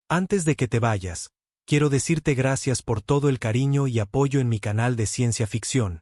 Antes de que te vayas, quiero decirte gracias por todo el cariño y apoyo en mi canal de ciencia ficción.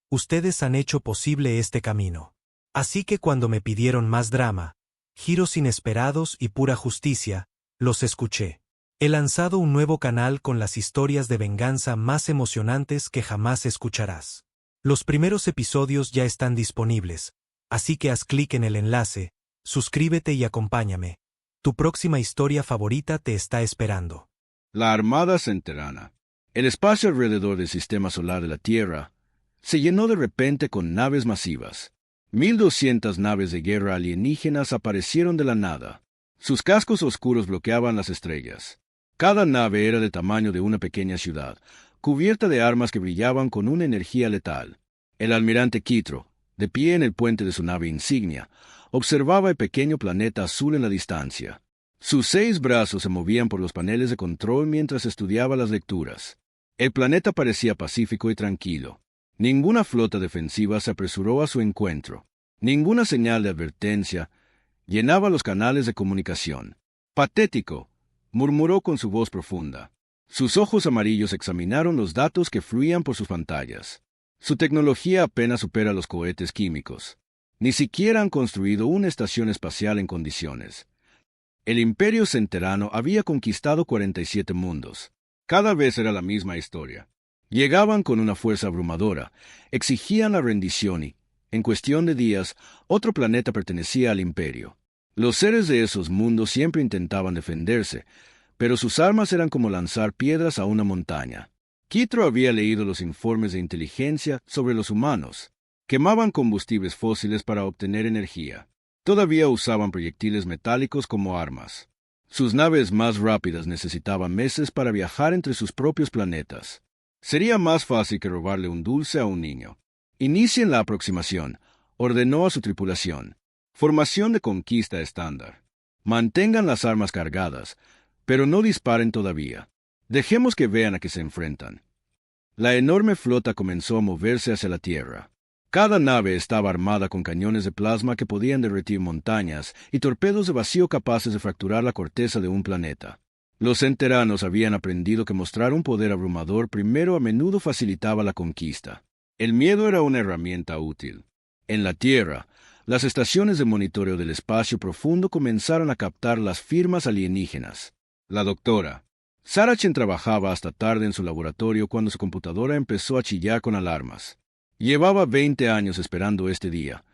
Ustedes han hecho posible este camino. Así que cuando me pidieron más drama, giros inesperados y pura justicia, los escuché. He lanzado un nuevo canal con las historias de venganza más emocionantes que jamás escucharás. Los primeros episodios ya están disponibles, así que haz clic en el enlace, suscríbete y acompáñame. Tu próxima historia favorita te está esperando. La Armada Centerana. El espacio alrededor del sistema solar de la Tierra se llenó de repente con naves masivas. 1200 naves de guerra alienígenas aparecieron de la nada. Sus cascos oscuros bloqueaban las estrellas. Cada nave era del tamaño de una pequeña ciudad, cubierta de armas que brillaban con una energía letal. El almirante Kitro, de pie en el puente de su nave insignia, observaba el pequeño planeta azul en la distancia. Sus 6 brazos se movían por los paneles de control mientras estudiaba las lecturas. El planeta parecía pacífico y tranquilo. Ninguna flota defensiva se apresuró a su encuentro. Ninguna señal de advertencia llenaba los canales de comunicación. «Patético», murmuró con su voz profunda. Sus ojos amarillos examinaron los datos que fluían por sus pantallas. Su tecnología apenas supera los cohetes químicos. Ni siquiera han construido una estación espacial en condiciones. El Imperio Centerano había conquistado 47 mundos. Cada vez era la misma historia. Llegaban con una fuerza abrumadora, exigían la rendición y, en cuestión de días, otro planeta pertenecía al Imperio. Los seres de esos mundos siempre intentaban defenderse, pero sus armas eran como lanzar piedras a una montaña. Kitro había leído los informes de inteligencia sobre los humanos. Quemaban combustibles fósiles para obtener energía. Todavía usaban proyectiles metálicos como armas. Sus naves más rápidas necesitaban meses para viajar entre sus propios planetas. Sería más fácil que robarle un dulce a un niño. «Inicien la aproximación», ordenó a su tripulación. Formación de conquista estándar. Mantengan las armas cargadas, pero no disparen todavía. Dejemos que vean a qué se enfrentan. La enorme flota comenzó a moverse hacia la Tierra. Cada nave estaba armada con cañones de plasma que podían derretir montañas y torpedos de vacío capaces de fracturar la corteza de un planeta. Los centeranos habían aprendido que mostrar un poder abrumador primero a menudo facilitaba la conquista. El miedo era una herramienta útil. En la Tierra, las estaciones de monitoreo del espacio profundo comenzaron a captar las firmas alienígenas. La doctora Saracen trabajaba hasta tarde en su laboratorio cuando su computadora empezó a chillar con alarmas. Llevaba 20 años esperando este día,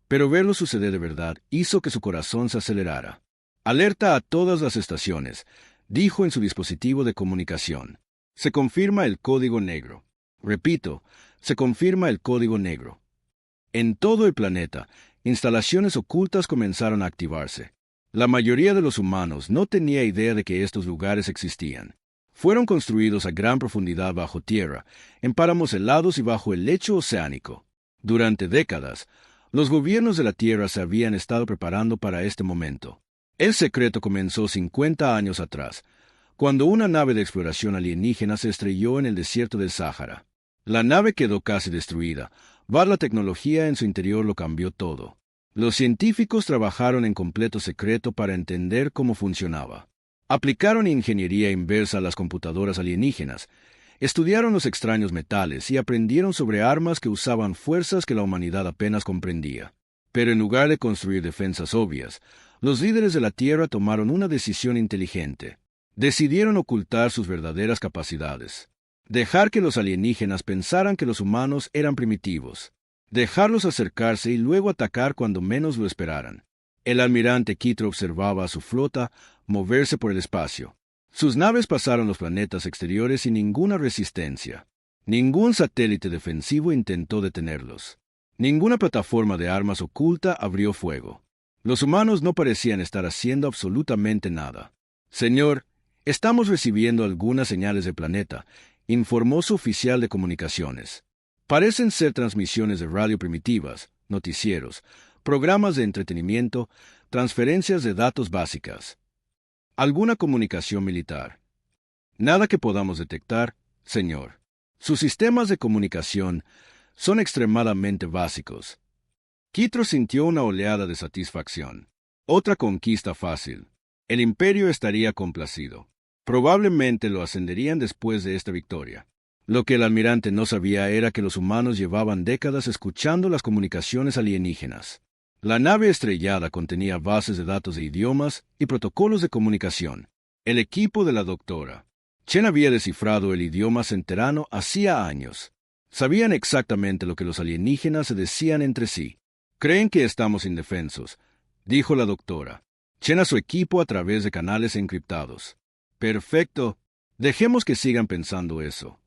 pero verlo suceder de verdad hizo que su corazón se acelerara. «Alerta a todas las estaciones», dijo en su dispositivo de comunicación. «Se confirma el código negro». Repito, se confirma el código negro. En todo el planeta, instalaciones ocultas comenzaron a activarse. La mayoría de los humanos no tenía idea de que estos lugares existían. Fueron construidos a gran profundidad bajo tierra, en páramos helados y bajo el lecho oceánico. Durante décadas, los gobiernos de la Tierra se habían estado preparando para este momento. El secreto comenzó 50 años atrás, cuando una nave de exploración alienígena se estrelló en el desierto del Sáhara. La nave quedó casi destruida, mas la tecnología en su interior lo cambió todo. Los científicos trabajaron en completo secreto para entender cómo funcionaba. Aplicaron ingeniería inversa a las computadoras alienígenas, estudiaron los extraños metales y aprendieron sobre armas que usaban fuerzas que la humanidad apenas comprendía. Pero en lugar de construir defensas obvias, los líderes de la Tierra tomaron una decisión inteligente. Decidieron ocultar sus verdaderas capacidades. Dejar que los alienígenas pensaran que los humanos eran primitivos. Dejarlos acercarse y luego atacar cuando menos lo esperaran. El almirante Kitro observaba a su flota moverse por el espacio. Sus naves pasaron los planetas exteriores sin ninguna resistencia. Ningún satélite defensivo intentó detenerlos. Ninguna plataforma de armas oculta abrió fuego. Los humanos no parecían estar haciendo absolutamente nada. «Señor, estamos recibiendo algunas señales del planeta», informó su oficial de comunicaciones. «Parecen ser transmisiones de radio primitivas, noticieros, programas de entretenimiento, transferencias de datos básicas. ¿Alguna comunicación militar?» «Nada que podamos detectar, señor. Sus sistemas de comunicación son extremadamente básicos». Kitro sintió una oleada de satisfacción. Otra conquista fácil. El imperio estaría complacido. Probablemente lo ascenderían después de esta victoria. Lo que el almirante no sabía era que los humanos llevaban décadas escuchando las comunicaciones alienígenas. La nave estrellada contenía bases de datos de idiomas y protocolos de comunicación. El equipo de la doctora Chen había descifrado el idioma centerano hacía años. Sabían exactamente lo que los alienígenas se decían entre sí. «Creen que estamos indefensos», dijo la doctora Chen a su equipo a través de canales encriptados. «Perfecto. Dejemos que sigan pensando eso».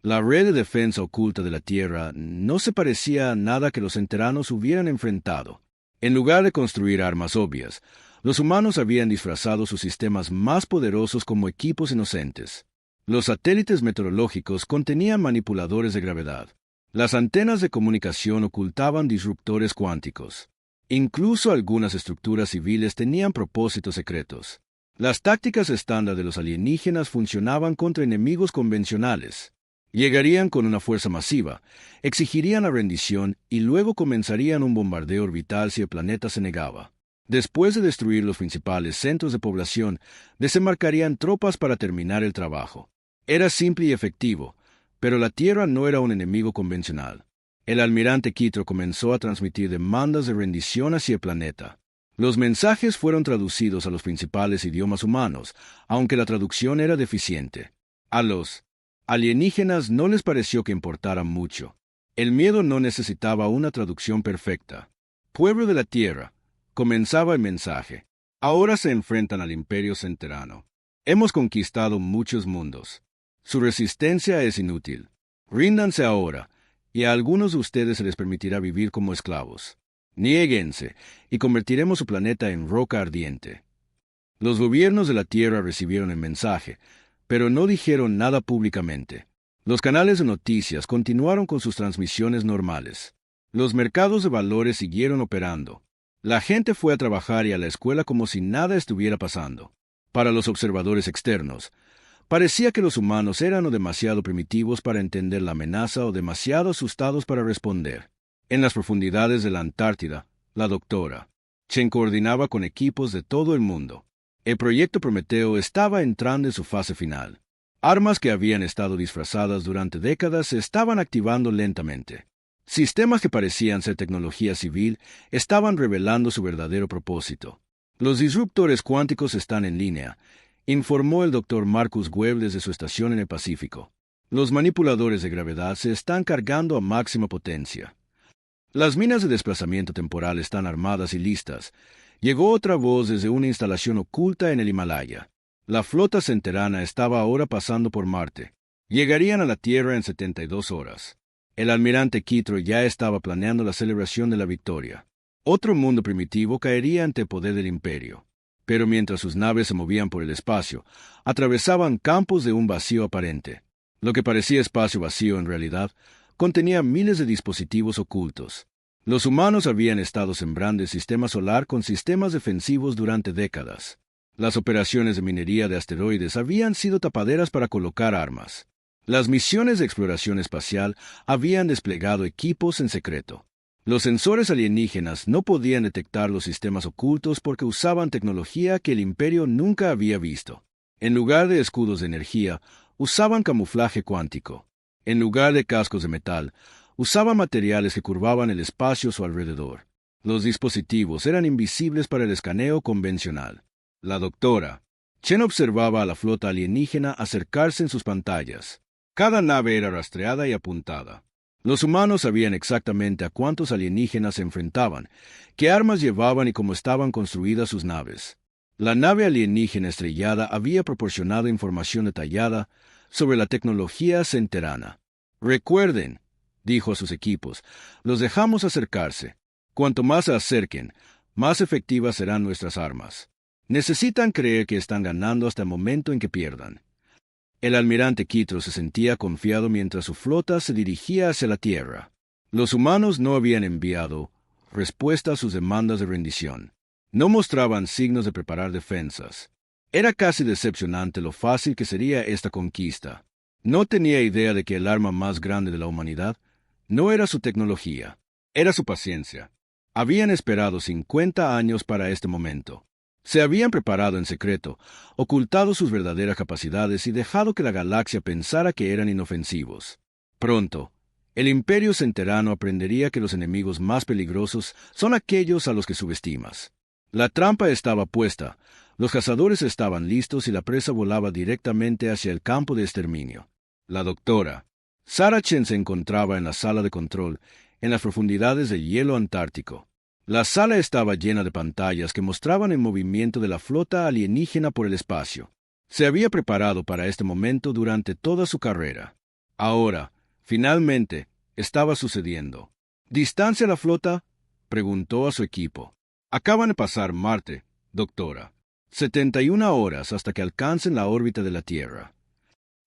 La red de defensa oculta de la Tierra no se parecía a nada que los centeranos hubieran enfrentado. En lugar de construir armas obvias, los humanos habían disfrazado sus sistemas más poderosos como equipos inocentes. Los satélites meteorológicos contenían manipuladores de gravedad. Las antenas de comunicación ocultaban disruptores cuánticos. Incluso algunas estructuras civiles tenían propósitos secretos. Las tácticas estándar de los alienígenas funcionaban contra enemigos convencionales. Llegarían con una fuerza masiva, exigirían la rendición y luego comenzarían un bombardeo orbital si el planeta se negaba. Después de destruir los principales centros de población, desembarcarían tropas para terminar el trabajo. Era simple y efectivo, pero la Tierra no era un enemigo convencional. El almirante Quitro comenzó a transmitir demandas de rendición hacia el planeta. Los mensajes fueron traducidos a los principales idiomas humanos, aunque la traducción era deficiente. A los alienígenas no les pareció que importara mucho. El miedo no necesitaba una traducción perfecta. «Pueblo de la Tierra», comenzaba el mensaje, «ahora se enfrentan al Imperio Centerano. Hemos conquistado muchos mundos. Su resistencia es inútil. Ríndanse ahora, y a algunos de ustedes se les permitirá vivir como esclavos. Niéguense, y convertiremos su planeta en roca ardiente». Los gobiernos de la Tierra recibieron el mensaje, pero no dijeron nada públicamente. Los canales de noticias continuaron con sus transmisiones normales. Los mercados de valores siguieron operando. La gente fue a trabajar y a la escuela como si nada estuviera pasando. Para los observadores externos, parecía que los humanos eran o demasiado primitivos para entender la amenaza o demasiado asustados para responder. En las profundidades de la Antártida, la doctora Chen coordinaba con equipos de todo el mundo. El proyecto Prometeo estaba entrando en su fase final. Armas que habían estado disfrazadas durante décadas se estaban activando lentamente. Sistemas que parecían ser tecnología civil estaban revelando su verdadero propósito. «Los disruptores cuánticos están en línea», informó el Dr. Marcus Webb desde su estación en el Pacífico. «Los manipuladores de gravedad se están cargando a máxima potencia. Las minas de desplazamiento temporal están armadas y listas». Llegó otra voz desde una instalación oculta en el Himalaya. La flota centerana estaba ahora pasando por Marte. Llegarían a la Tierra en 72 horas. El almirante Quitro ya estaba planeando la celebración de la victoria. Otro mundo primitivo caería ante el poder del imperio. Pero mientras sus naves se movían por el espacio, atravesaban campos de un vacío aparente. Lo que parecía espacio vacío en realidad contenía miles de dispositivos ocultos. Los humanos habían estado sembrando el sistema solar con sistemas defensivos durante décadas. Las operaciones de minería de asteroides habían sido tapaderas para colocar armas. Las misiones de exploración espacial habían desplegado equipos en secreto. Los sensores alienígenas no podían detectar los sistemas ocultos porque usaban tecnología que el imperio nunca había visto. En lugar de escudos de energía, usaban camuflaje cuántico. En lugar de cascos de metal, usaban materiales que curvaban el espacio a su alrededor. Los dispositivos eran invisibles para el escaneo convencional. La doctora Chen observaba a la flota alienígena acercarse en sus pantallas. Cada nave era rastreada y apuntada. Los humanos sabían exactamente a cuántos alienígenas se enfrentaban, qué armas llevaban y cómo estaban construidas sus naves. La nave alienígena estrellada había proporcionado información detallada sobre la tecnología centerana. «Recuerden», dijo a sus equipos, «los dejamos acercarse. Cuanto más se acerquen, más efectivas serán nuestras armas. Necesitan creer que están ganando hasta el momento en que pierdan». El almirante Quitro se sentía confiado mientras su flota se dirigía hacia la Tierra. Los humanos no habían enviado respuesta a sus demandas de rendición. No mostraban signos de preparar defensas. Era casi decepcionante lo fácil que sería esta conquista. No tenía idea de que el arma más grande de la humanidad no era su tecnología, era su paciencia. Habían esperado 50 años para este momento. Se habían preparado en secreto, ocultado sus verdaderas capacidades y dejado que la galaxia pensara que eran inofensivos. Pronto, el Imperio Centerano aprendería que los enemigos más peligrosos son aquellos a los que subestimas. La trampa estaba puesta, los cazadores estaban listos y la presa volaba directamente hacia el campo de exterminio. La doctora Sarah Chen se encontraba en la sala de control, en las profundidades del hielo antártico. La sala estaba llena de pantallas que mostraban el movimiento de la flota alienígena por el espacio. Se había preparado para este momento durante toda su carrera. Ahora, finalmente, estaba sucediendo. ¿Distancia la flota?, preguntó a su equipo. Acaban de pasar Marte, doctora. 71 horas hasta que alcancen la órbita de la Tierra.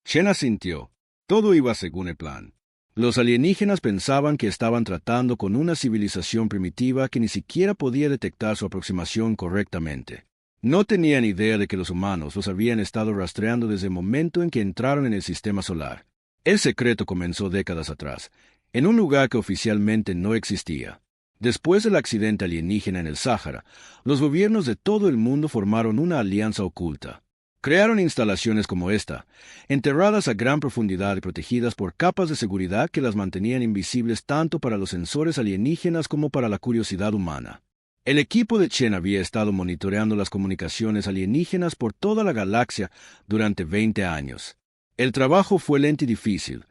Chen asintió. Todo iba según el plan. Los alienígenas pensaban que estaban tratando con una civilización primitiva que ni siquiera podía detectar su aproximación correctamente. No tenían idea de que los humanos los habían estado rastreando desde el momento en que entraron en el sistema solar. El secreto comenzó décadas atrás, en un lugar que oficialmente no existía. Después del accidente alienígena en el Sáhara, los gobiernos de todo el mundo formaron una alianza oculta. Crearon instalaciones como esta, enterradas a gran profundidad y protegidas por capas de seguridad que las mantenían invisibles tanto para los sensores alienígenas como para la curiosidad humana. El equipo de Chen había estado monitoreando las comunicaciones alienígenas por toda la galaxia durante 20 años. El trabajo fue lento y difícil,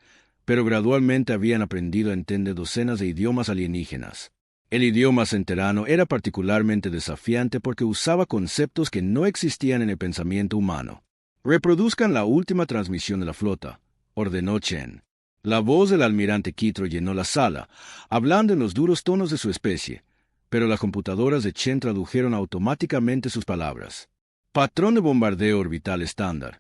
pero gradualmente habían aprendido a entender docenas de idiomas alienígenas. El idioma centerano era particularmente desafiante porque usaba conceptos que no existían en el pensamiento humano. Reproduzcan la última transmisión de la flota, ordenó Chen. La voz del almirante Kitro llenó la sala, hablando en los duros tonos de su especie, pero las computadoras de Chen tradujeron automáticamente sus palabras. Patrón de bombardeo orbital estándar,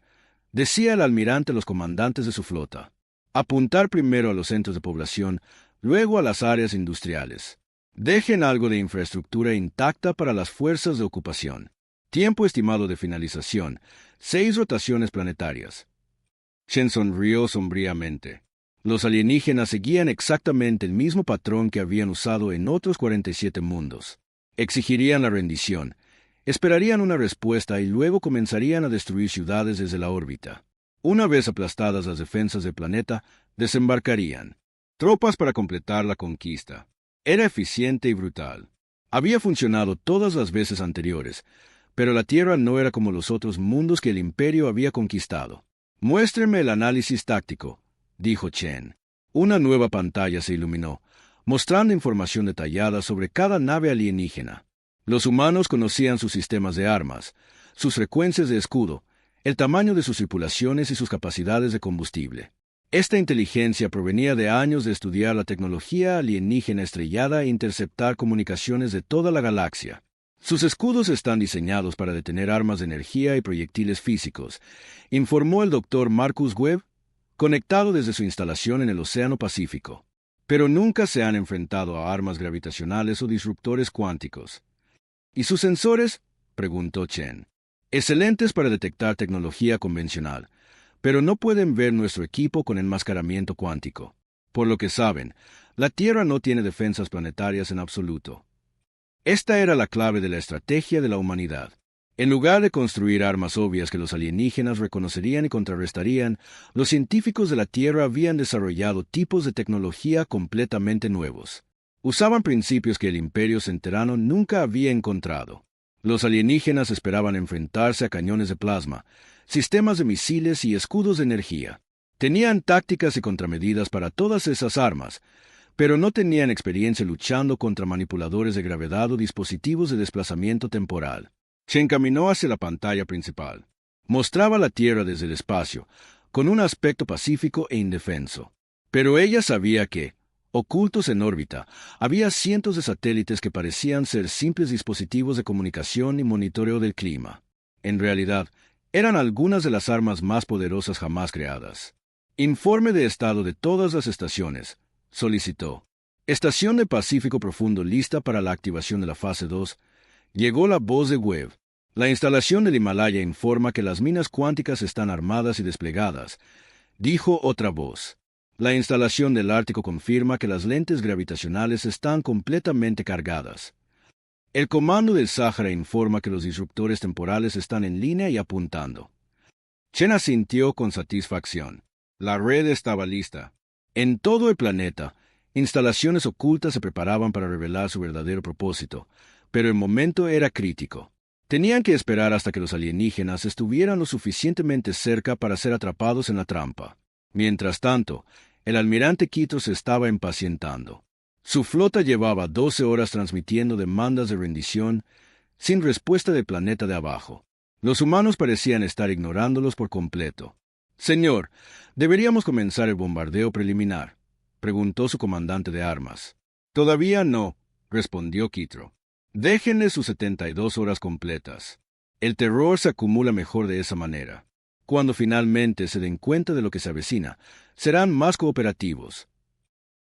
decía el almirante a los comandantes de su flota. Apuntar primero a los centros de población, luego a las áreas industriales. Dejen algo de infraestructura intacta para las fuerzas de ocupación. Tiempo estimado de finalización, 6 rotaciones planetarias. Chen sonrió sombríamente. Los alienígenas seguían exactamente el mismo patrón que habían usado en otros 47 mundos. Exigirían la rendición, esperarían una respuesta y luego comenzarían a destruir ciudades desde la órbita. Una vez aplastadas las defensas del planeta, desembarcarían. Tropas para completar la conquista. Era eficiente y brutal. Había funcionado todas las veces anteriores, pero la Tierra no era como los otros mundos que el Imperio había conquistado. Muéstrenme el análisis táctico, dijo Chen. Una nueva pantalla se iluminó, mostrando información detallada sobre cada nave alienígena. Los humanos conocían sus sistemas de armas, sus frecuencias de escudo, el tamaño de sus tripulaciones y sus capacidades de combustible. Esta inteligencia provenía de años de estudiar la tecnología alienígena estrellada e interceptar comunicaciones de toda la galaxia. Sus escudos están diseñados para detener armas de energía y proyectiles físicos, informó el Dr. Marcus Webb, conectado desde su instalación en el Océano Pacífico. Pero nunca se han enfrentado a armas gravitacionales o disruptores cuánticos. ¿Y sus sensores?, preguntó Chen. Excelentes para detectar tecnología convencional, pero no pueden ver nuestro equipo con enmascaramiento cuántico. Por lo que saben, la Tierra no tiene defensas planetarias en absoluto. Esta era la clave de la estrategia de la humanidad. En lugar de construir armas obvias que los alienígenas reconocerían y contrarrestarían, los científicos de la Tierra habían desarrollado tipos de tecnología completamente nuevos. Usaban principios que el Imperio Centerano nunca había encontrado. Los alienígenas esperaban enfrentarse a cañones de plasma, sistemas de misiles y escudos de energía. Tenían tácticas y contramedidas para todas esas armas, pero no tenían experiencia luchando contra manipuladores de gravedad o dispositivos de desplazamiento temporal. Se encaminó hacia la pantalla principal. Mostraba la Tierra desde el espacio, con un aspecto pacífico e indefenso. Pero ella sabía que, ocultos en órbita, había cientos de satélites que parecían ser simples dispositivos de comunicación y monitoreo del clima. En realidad, eran algunas de las armas más poderosas jamás creadas. Informe de estado de todas las estaciones, solicitó. Estación de Pacífico Profundo lista para la activación de la fase 2. Llegó la voz de Webb. La instalación del Himalaya informa que las minas cuánticas están armadas y desplegadas, dijo otra voz. La instalación del Ártico confirma que las lentes gravitacionales están completamente cargadas. El comando del Sáhara informa que los disruptores temporales están en línea y apuntando. Chen asintió con satisfacción. La red estaba lista. En todo el planeta, instalaciones ocultas se preparaban para revelar su verdadero propósito, pero el momento era crítico. Tenían que esperar hasta que los alienígenas estuvieran lo suficientemente cerca para ser atrapados en la trampa. Mientras tanto, el almirante Quito se estaba impacientando. Su flota llevaba 12 horas transmitiendo demandas de rendición sin respuesta del planeta de abajo. Los humanos parecían estar ignorándolos por completo. «Señor, deberíamos comenzar el bombardeo preliminar», preguntó su comandante de armas. «Todavía no», respondió Quito. «Déjenle sus 72 horas completas. El terror se acumula mejor de esa manera. Cuando finalmente se den cuenta de lo que se avecina, serán más cooperativos».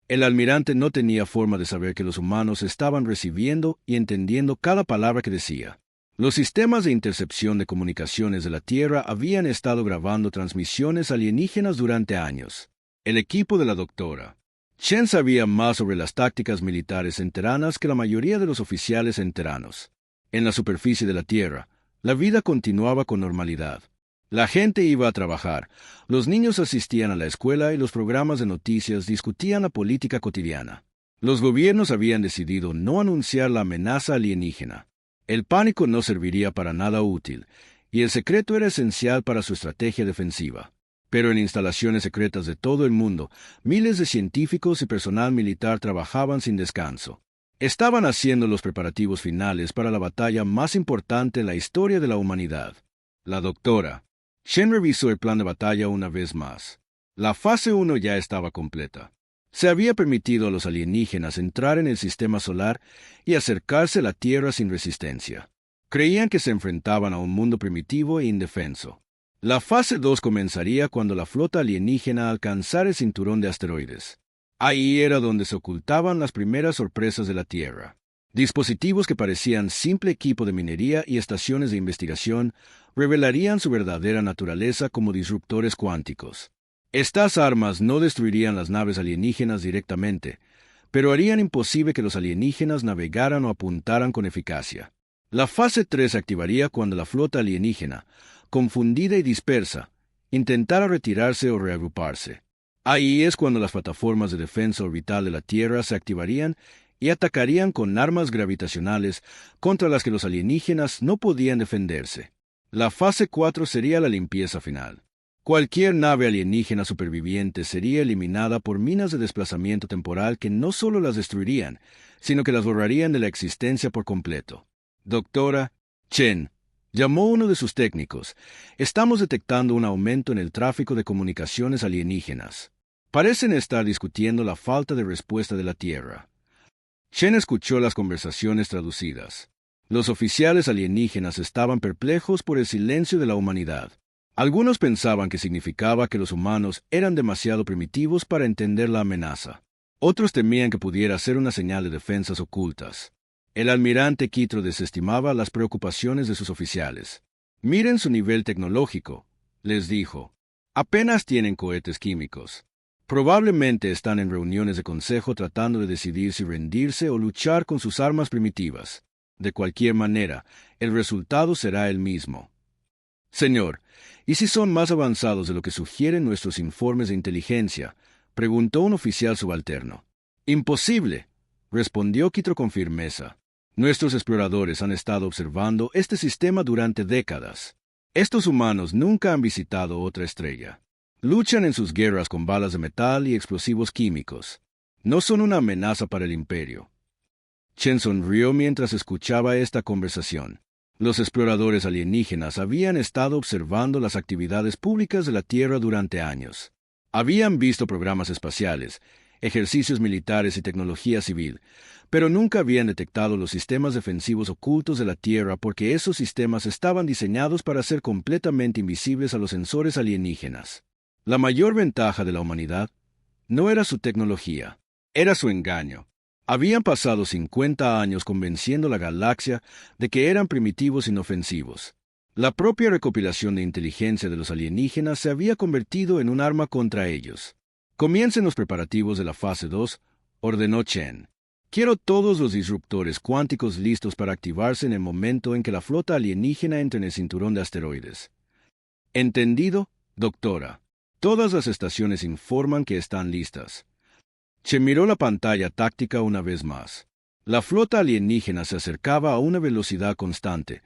El almirante no tenía forma de saber que los humanos estaban recibiendo y entendiendo cada palabra que decía. Los sistemas de intercepción de comunicaciones de la Tierra habían estado grabando transmisiones alienígenas durante años. El equipo de la doctora Chen sabía más sobre las tácticas militares enteranas que la mayoría de los oficiales enteranos. En la superficie de la Tierra, la vida continuaba con normalidad. La gente iba a trabajar, los niños asistían a la escuela y los programas de noticias discutían la política cotidiana. Los gobiernos habían decidido no anunciar la amenaza alienígena. El pánico no serviría para nada útil, y el secreto era esencial para su estrategia defensiva. Pero en instalaciones secretas de todo el mundo, miles de científicos y personal militar trabajaban sin descanso. Estaban haciendo los preparativos finales para la batalla más importante en la historia de la humanidad. La doctora Chen revisó el plan de batalla una vez más. La fase 1 ya estaba completa. Se había permitido a los alienígenas entrar en el sistema solar y acercarse a la Tierra sin resistencia. Creían que se enfrentaban a un mundo primitivo e indefenso. La fase 2 comenzaría cuando la flota alienígena alcanzara el cinturón de asteroides. Ahí era donde se ocultaban las primeras sorpresas de la Tierra. Dispositivos que parecían simple equipo de minería y estaciones de investigación revelarían su verdadera naturaleza como disruptores cuánticos. Estas armas no destruirían las naves alienígenas directamente, pero harían imposible que los alienígenas navegaran o apuntaran con eficacia. La fase 3 se activaría cuando la flota alienígena, confundida y dispersa, intentara retirarse o reagruparse. Ahí es cuando las plataformas de defensa orbital de la Tierra se activarían y atacarían con armas gravitacionales contra las que los alienígenas no podían defenderse. La fase 4 sería la limpieza final. Cualquier nave alienígena superviviente sería eliminada por minas de desplazamiento temporal que no solo las destruirían, sino que las borrarían de la existencia por completo. Doctora Chen, llamó uno de sus técnicos, estamos detectando un aumento en el tráfico de comunicaciones alienígenas. Parecen estar discutiendo la falta de respuesta de la Tierra. Chen escuchó las conversaciones traducidas. Los oficiales alienígenas estaban perplejos por el silencio de la humanidad. Algunos pensaban que significaba que los humanos eran demasiado primitivos para entender la amenaza. Otros temían que pudiera ser una señal de defensas ocultas. El almirante Quito desestimaba las preocupaciones de sus oficiales. «Miren su nivel tecnológico», les dijo. «Apenas tienen cohetes químicos. Probablemente están en reuniones de consejo tratando de decidir si rendirse o luchar con sus armas primitivas. De cualquier manera, el resultado será el mismo». «Señor, ¿y si son más avanzados de lo que sugieren nuestros informes de inteligencia?», preguntó un oficial subalterno. «Imposible», respondió Quito con firmeza. «Nuestros exploradores han estado observando este sistema durante décadas. Estos humanos nunca han visitado otra estrella. Luchan en sus guerras con balas de metal y explosivos químicos. No son una amenaza para el imperio». Chen sonrió mientras escuchaba esta conversación. Los exploradores alienígenas habían estado observando las actividades públicas de la Tierra durante años. Habían visto programas espaciales, ejercicios militares y tecnología civil, pero nunca habían detectado los sistemas defensivos ocultos de la Tierra porque esos sistemas estaban diseñados para ser completamente invisibles a los sensores alienígenas. La mayor ventaja de la humanidad no era su tecnología, era su engaño. Habían pasado 50 años convenciendo a la galaxia de que eran primitivos inofensivos. La propia recopilación de inteligencia de los alienígenas se había convertido en un arma contra ellos. «Comiencen los preparativos de la fase 2», ordenó Chen. Quiero todos los disruptores cuánticos listos para activarse en el momento en que la flota alienígena entre en el cinturón de asteroides. ¿Entendido, doctora? Todas las estaciones informan que están listas. Chen miró la pantalla táctica una vez más. La flota alienígena se acercaba a una velocidad constante,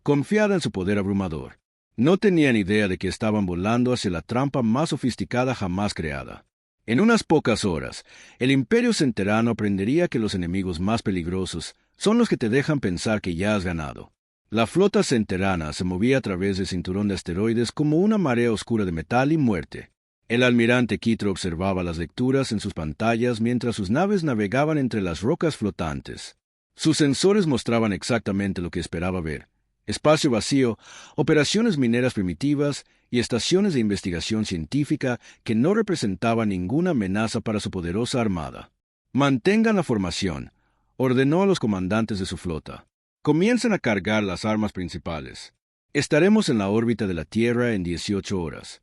confiada en su poder abrumador. No tenían idea de que estaban volando hacia la trampa más sofisticada jamás creada. En unas pocas horas, el Imperio Centerano aprendería que los enemigos más peligrosos son los que te dejan pensar que ya has ganado. La flota centerana se movía a través del cinturón de asteroides como una marea oscura de metal y muerte. El almirante Kitro observaba las lecturas en sus pantallas mientras sus naves navegaban entre las rocas flotantes. Sus sensores mostraban exactamente lo que esperaba ver: espacio vacío, operaciones mineras primitivas y estaciones de investigación científica que no representaban ninguna amenaza para su poderosa armada. «Mantengan la formación», ordenó a los comandantes de su flota. «Comiencen a cargar las armas principales. Estaremos en la órbita de la Tierra en 18 horas».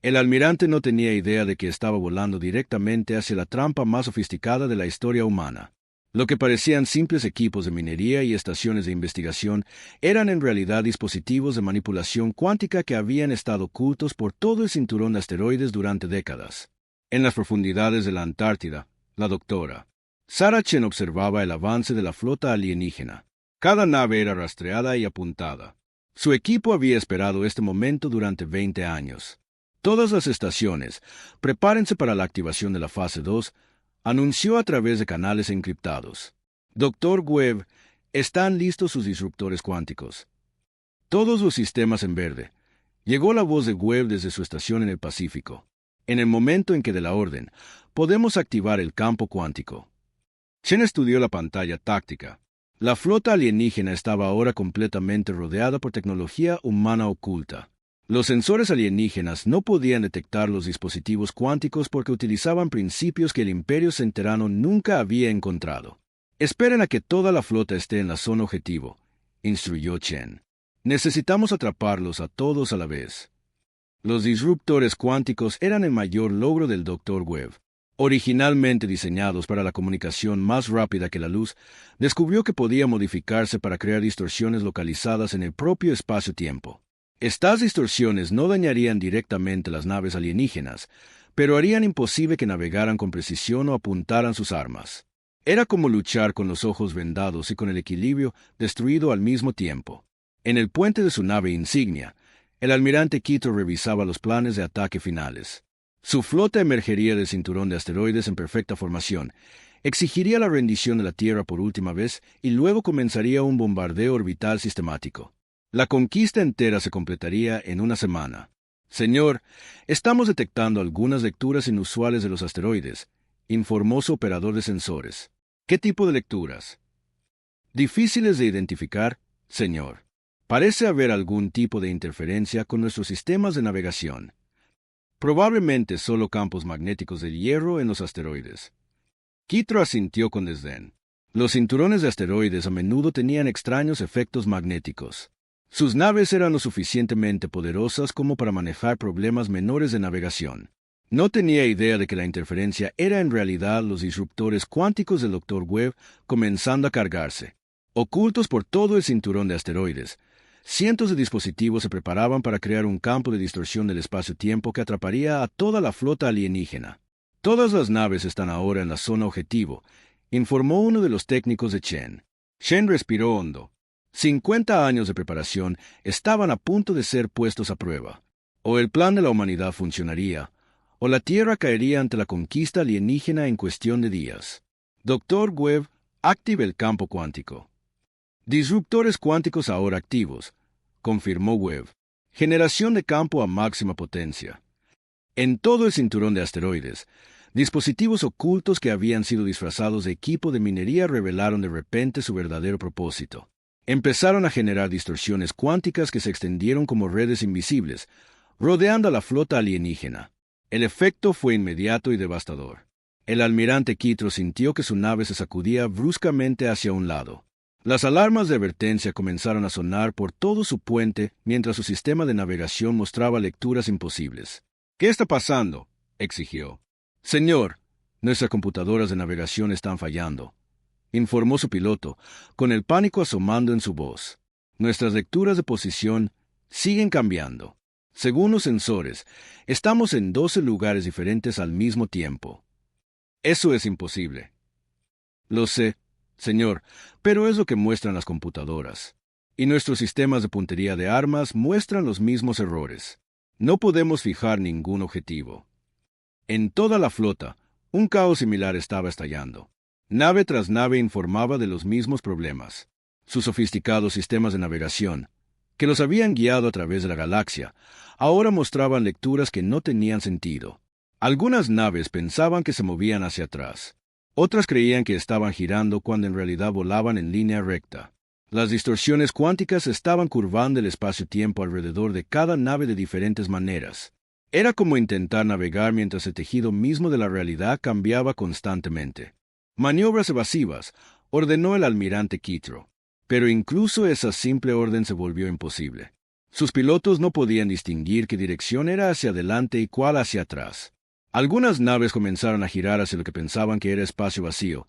El almirante no tenía idea de que estaba volando directamente hacia la trampa más sofisticada de la historia humana. Lo que parecían simples equipos de minería y estaciones de investigación eran en realidad dispositivos de manipulación cuántica que habían estado ocultos por todo el cinturón de asteroides durante décadas. En las profundidades de la Antártida, la doctora Sarah Chen observaba el avance de la flota alienígena. Cada nave era rastreada y apuntada. Su equipo había esperado este momento durante 20 años. Todas las estaciones, prepárense para la activación de la fase 2, anunció a través de canales encriptados. Dr. Webb, están listos sus disruptores cuánticos. Todos los sistemas en verde. Llegó la voz de Webb desde su estación en el Pacífico. En el momento en que dé la orden, podemos activar el campo cuántico. Chen estudió la pantalla táctica. La flota alienígena estaba ahora completamente rodeada por tecnología humana oculta. Los sensores alienígenas no podían detectar los dispositivos cuánticos porque utilizaban principios que el Imperio Centerano nunca había encontrado. «Esperen a que toda la flota esté en la zona objetivo», instruyó Chen. «Necesitamos atraparlos a todos a la vez». Los disruptores cuánticos eran el mayor logro del Dr. Webb. Originalmente diseñados para la comunicación más rápida que la luz, descubrió que podía modificarse para crear distorsiones localizadas en el propio espacio-tiempo. Estas distorsiones no dañarían directamente las naves alienígenas, pero harían imposible que navegaran con precisión o apuntaran sus armas. Era como luchar con los ojos vendados y con el equilibrio destruido al mismo tiempo. En el puente de su nave insignia, el almirante Kitro revisaba los planes de ataque finales. Su flota emergería del cinturón de asteroides en perfecta formación, exigiría la rendición de la Tierra por última vez y luego comenzaría un bombardeo orbital sistemático. La conquista entera se completaría en una semana. «Señor, estamos detectando algunas lecturas inusuales de los asteroides», informó su operador de sensores. «¿Qué tipo de lecturas?» «Difíciles de identificar, señor. Parece haber algún tipo de interferencia con nuestros sistemas de navegación. Probablemente solo campos magnéticos de hierro en los asteroides». Kitro asintió con desdén. Los cinturones de asteroides a menudo tenían extraños efectos magnéticos. Sus naves eran lo suficientemente poderosas como para manejar problemas menores de navegación. No tenía idea de que la interferencia era en realidad los disruptores cuánticos del Dr. Webb comenzando a cargarse. Ocultos por todo el cinturón de asteroides, cientos de dispositivos se preparaban para crear un campo de distorsión del espacio-tiempo que atraparía a toda la flota alienígena. «Todas las naves están ahora en la zona objetivo», informó uno de los técnicos de Chen. Chen respiró hondo. 50 años de preparación estaban a punto de ser puestos a prueba. O el plan de la humanidad funcionaría, o la Tierra caería ante la conquista alienígena en cuestión de días. Dr. Webb, active el campo cuántico. «Disruptores cuánticos ahora activos», confirmó Webb. «Generación de campo a máxima potencia». En todo el cinturón de asteroides, dispositivos ocultos que habían sido disfrazados de equipo de minería revelaron de repente su verdadero propósito. Empezaron a generar distorsiones cuánticas que se extendieron como redes invisibles, rodeando a la flota alienígena. El efecto fue inmediato y devastador. El almirante Kitro sintió que su nave se sacudía bruscamente hacia un lado. Las alarmas de advertencia comenzaron a sonar por todo su puente mientras su sistema de navegación mostraba lecturas imposibles. «¿Qué está pasando?», exigió. «Señor, nuestras computadoras de navegación están fallando», informó su piloto, con el pánico asomando en su voz. Nuestras lecturas de posición siguen cambiando. Según los sensores, estamos en 12 lugares diferentes al mismo tiempo. Eso es imposible. Lo sé, señor, pero es lo que muestran las computadoras. Y nuestros sistemas de puntería de armas muestran los mismos errores. No podemos fijar ningún objetivo. En toda la flota, un caos similar estaba estallando. Nave tras nave informaba de los mismos problemas. Sus sofisticados sistemas de navegación, que los habían guiado a través de la galaxia, ahora mostraban lecturas que no tenían sentido. Algunas naves pensaban que se movían hacia atrás. Otras creían que estaban girando cuando en realidad volaban en línea recta. Las distorsiones cuánticas estaban curvando el espacio-tiempo alrededor de cada nave de diferentes maneras. Era como intentar navegar mientras el tejido mismo de la realidad cambiaba constantemente. Maniobras evasivas, ordenó el almirante Quitro. Pero incluso esa simple orden se volvió imposible. Sus pilotos no podían distinguir qué dirección era hacia adelante y cuál hacia atrás. Algunas naves comenzaron a girar hacia lo que pensaban que era espacio vacío,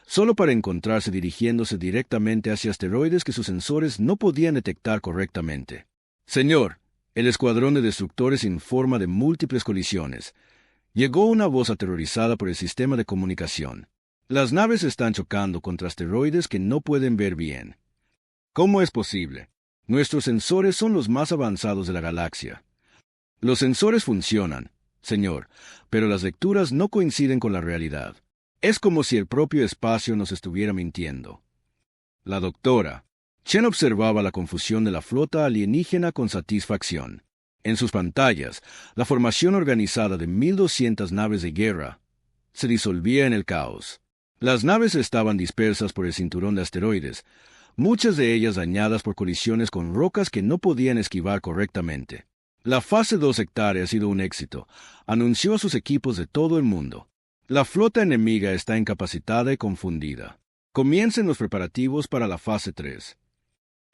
solo para encontrarse dirigiéndose directamente hacia asteroides que sus sensores no podían detectar correctamente. Señor, el escuadrón de destructores informa de múltiples colisiones. Llegó una voz aterrorizada por el sistema de comunicación. Las naves están chocando contra asteroides que no pueden ver bien. ¿Cómo es posible? Nuestros sensores son los más avanzados de la galaxia. Los sensores funcionan, señor, pero las lecturas no coinciden con la realidad. Es como si el propio espacio nos estuviera mintiendo. La doctora Chen observaba la confusión de la flota alienígena con satisfacción. En sus pantallas, la formación organizada de 1,200 naves de guerra se disolvía en el caos. Las naves estaban dispersas por el cinturón de asteroides, muchas de ellas dañadas por colisiones con rocas que no podían esquivar correctamente. La fase 2 hectárea ha sido un éxito, anunció a sus equipos de todo el mundo. La flota enemiga está incapacitada y confundida. Comiencen los preparativos para la fase 3.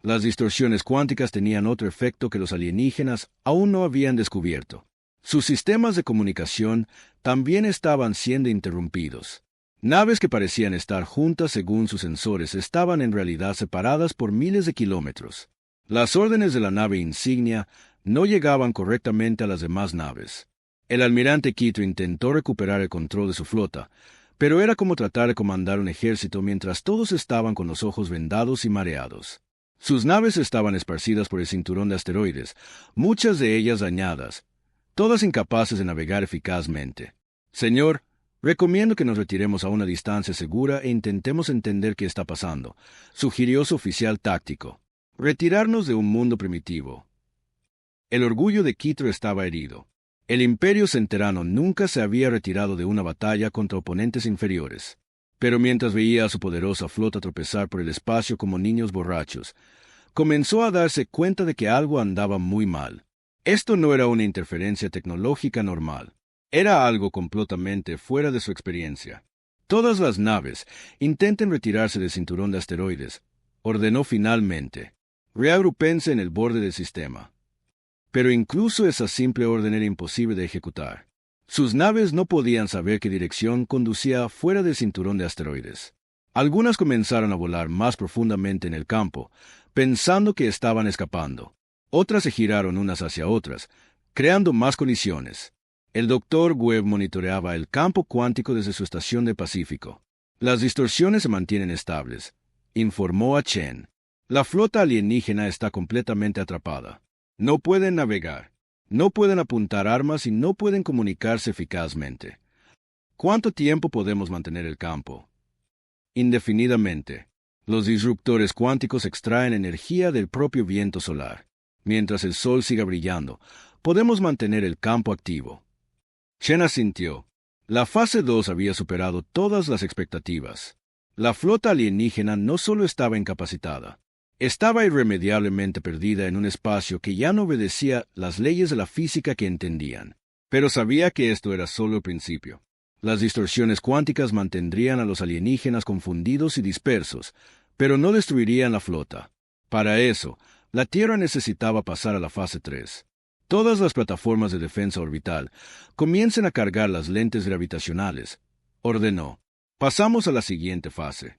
Las distorsiones cuánticas tenían otro efecto que los alienígenas aún no habían descubierto. Sus sistemas de comunicación también estaban siendo interrumpidos. Naves que parecían estar juntas según sus sensores estaban en realidad separadas por miles de kilómetros. Las órdenes de la nave insignia no llegaban correctamente a las demás naves. El almirante Quitro intentó recuperar el control de su flota, pero era como tratar de comandar un ejército mientras todos estaban con los ojos vendados y mareados. Sus naves estaban esparcidas por el cinturón de asteroides, muchas de ellas dañadas, todas incapaces de navegar eficazmente. Señor, recomiendo que nos retiremos a una distancia segura e intentemos entender qué está pasando, sugirió su oficial táctico. Retirarnos de un mundo primitivo. El orgullo de Quitro estaba herido. El Imperio Centerano nunca se había retirado de una batalla contra oponentes inferiores. Pero mientras veía a su poderosa flota tropezar por el espacio como niños borrachos, comenzó a darse cuenta de que algo andaba muy mal. Esto no era una interferencia tecnológica normal. Era algo completamente fuera de su experiencia. Todas las naves intenten retirarse del cinturón de asteroides, ordenó finalmente. Reagrúpense en el borde del sistema. Pero incluso esa simple orden era imposible de ejecutar. Sus naves no podían saber qué dirección conducía fuera del cinturón de asteroides. Algunas comenzaron a volar más profundamente en el campo, pensando que estaban escapando. Otras se giraron unas hacia otras, creando más colisiones. El Dr. Webb monitoreaba el campo cuántico desde su estación de Pacífico. Las distorsiones se mantienen estables, informó a Chen. La flota alienígena está completamente atrapada. No pueden navegar. No pueden apuntar armas y no pueden comunicarse eficazmente. ¿Cuánto tiempo podemos mantener el campo? Indefinidamente. Los disruptores cuánticos extraen energía del propio viento solar. Mientras el sol siga brillando, podemos mantener el campo activo. Chen asintió. La fase 2 había superado todas las expectativas. La flota alienígena no solo estaba incapacitada, estaba irremediablemente perdida en un espacio que ya no obedecía las leyes de la física que entendían. Pero sabía que esto era solo el principio. Las distorsiones cuánticas mantendrían a los alienígenas confundidos y dispersos, pero no destruirían la flota. Para eso, la Tierra necesitaba pasar a la fase 3. Todas las plataformas de defensa orbital comiencen a cargar las lentes gravitacionales, ordenó. Pasamos a la siguiente fase.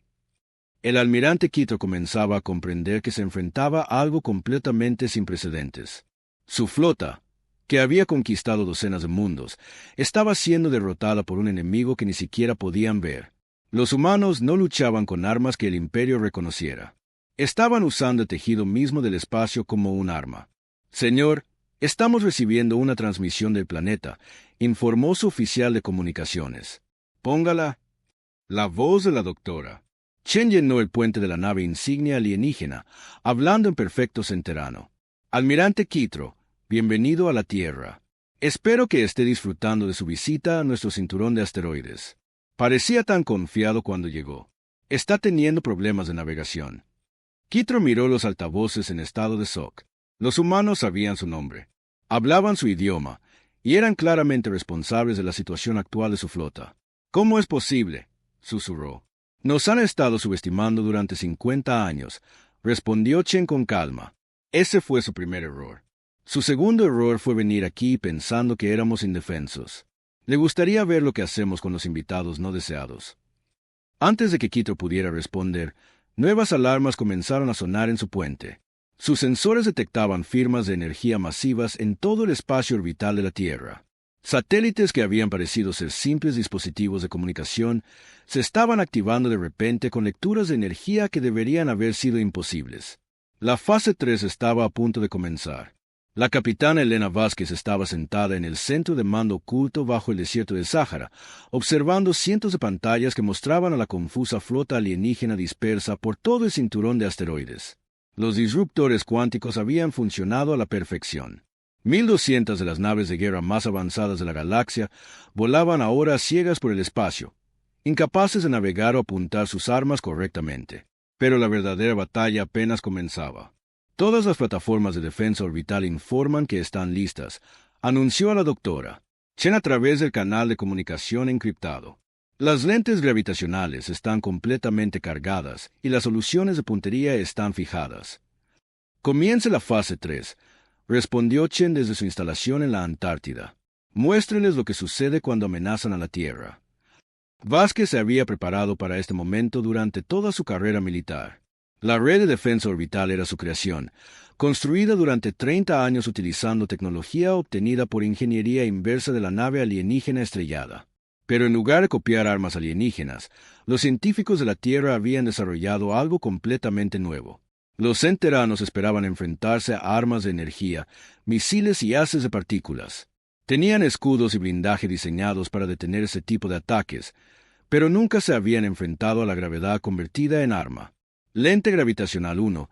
El almirante Quito comenzaba a comprender que se enfrentaba a algo completamente sin precedentes. Su flota, que había conquistado docenas de mundos, estaba siendo derrotada por un enemigo que ni siquiera podían ver. Los humanos no luchaban con armas que el imperio reconociera. Estaban usando el tejido mismo del espacio como un arma. Señor, estamos recibiendo una transmisión del planeta, informó su oficial de comunicaciones. Póngala. La voz de la doctora. Chen llenó el puente de la nave insignia alienígena, hablando en perfecto centerano. Almirante Quitro, bienvenido a la Tierra. Espero que esté disfrutando de su visita a nuestro cinturón de asteroides. Parecía tan confiado cuando llegó. Está teniendo problemas de navegación. Quitro miró los altavoces en estado de shock. Los humanos sabían su nombre, hablaban su idioma, y eran claramente responsables de la situación actual de su flota. ¿Cómo es posible?, susurró. Nos han estado subestimando durante 50 años, respondió Chen con calma. Ese fue su primer error. Su segundo error fue venir aquí pensando que éramos indefensos. Le gustaría ver lo que hacemos con los invitados no deseados. Antes de que Quitro pudiera responder, nuevas alarmas comenzaron a sonar en su puente. Sus sensores detectaban firmas de energía masivas en todo el espacio orbital de la Tierra. Satélites que habían parecido ser simples dispositivos de comunicación se estaban activando de repente con lecturas de energía que deberían haber sido imposibles. La fase 3 estaba a punto de comenzar. La capitana Elena Vázquez estaba sentada en el centro de mando oculto bajo el desierto del Sáhara, observando cientos de pantallas que mostraban a la confusa flota alienígena dispersa por todo el cinturón de asteroides. Los disruptores cuánticos habían funcionado a la perfección. 1200 de las naves de guerra más avanzadas de la galaxia volaban ahora ciegas por el espacio, incapaces de navegar o apuntar sus armas correctamente. Pero la verdadera batalla apenas comenzaba. Todas las plataformas de defensa orbital informan que están listas, anunció a la doctora Chen a través del canal de comunicación encriptado. Las lentes gravitacionales están completamente cargadas y las soluciones de puntería están fijadas. Comience la fase 3, respondió Chen desde su instalación en la Antártida. Muéstreles lo que sucede cuando amenazan a la Tierra. Vázquez se había preparado para este momento durante toda su carrera militar. La red de defensa orbital era su creación, construida durante 30 años utilizando tecnología obtenida por ingeniería inversa de la nave alienígena estrellada. Pero en lugar de copiar armas alienígenas, los científicos de la Tierra habían desarrollado algo completamente nuevo. Los centeranos esperaban enfrentarse a armas de energía, misiles y haces de partículas. Tenían escudos y blindaje diseñados para detener ese tipo de ataques, pero nunca se habían enfrentado a la gravedad convertida en arma. Lente gravitacional 1,